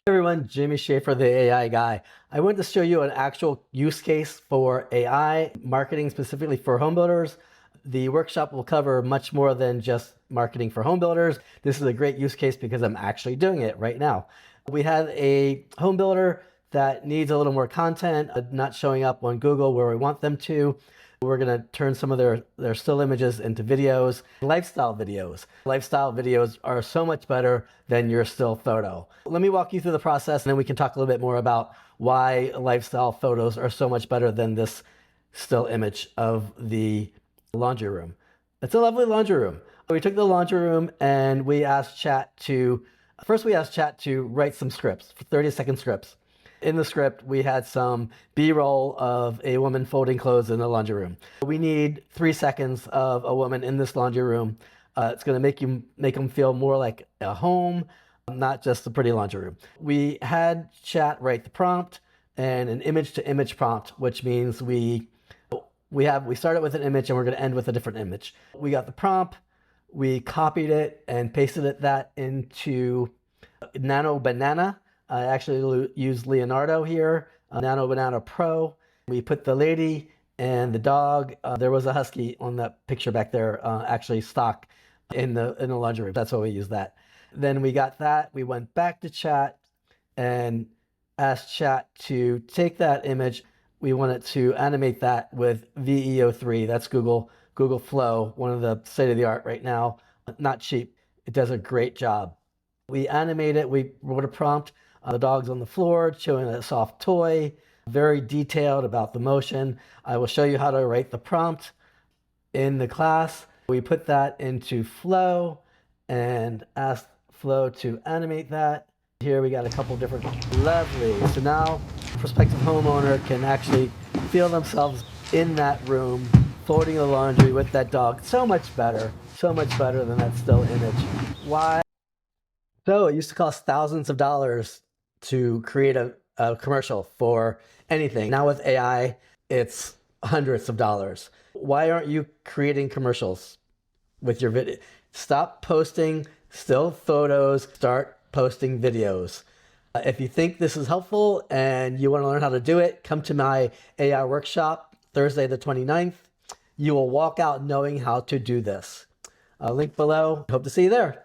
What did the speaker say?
Everyone, Jamie Schaefer, the AI guy. I wanted to show you an actual use case for AI marketing specifically for home builders. The workshop will cover much more than just marketing for home builders. This is a great use case because I'm actually doing it right now. We had a home builder that needs a little more content, not showing up on Google where we want them to. We're going to turn some of their still images into videos, lifestyle videos. Lifestyle videos are so much better than your still photo. Let me walk you through the process and then we can talk a little bit more about why lifestyle photos are so much better than this still image of the laundry room. It's a lovely laundry room. We took the laundry room and we asked chat to write some scripts, 30-second scripts. In the script, we had some B-roll of a woman folding clothes in the laundry room. We need 3 seconds of a woman in this laundry room. It's going to make them feel more like a home, not just a pretty laundry room. We had chat write the prompt and an image-to-image prompt, which means we started with an image and we're going to end with a different image. We got the prompt, we copied it and pasted that into Nano Banana. I actually used Leonardo here, Nano Banana Pro. We put the lady and the dog. There was a husky on that picture back there, actually stock in the laundry room. That's why we used that. Then we got that. We went back to chat and asked chat to take that image. We wanted to animate that with VEO3. That's Google Flow, one of the state-of-the-art right now. Not cheap. It does a great job. We animate it. We wrote a prompt. The dog's on the floor chewing a soft toy, very detailed about the motion. I will show you how to write the prompt in the class. We put that into Flow and asked Flow to animate that. Here we got a couple different, lovely. So now prospective homeowner can actually feel themselves in that room, folding the laundry with that dog. So much better than that still image. Why? So it used to cost thousands of dollars to create a commercial for anything. Now with AI, it's hundreds of dollars. Why aren't you creating commercials with your video? Stop posting still photos, start posting videos. If you think this is helpful and you want to learn how to do it, come to my AI workshop Thursday the 29th. You will walk out knowing how to do this. Link below. Hope to see you there.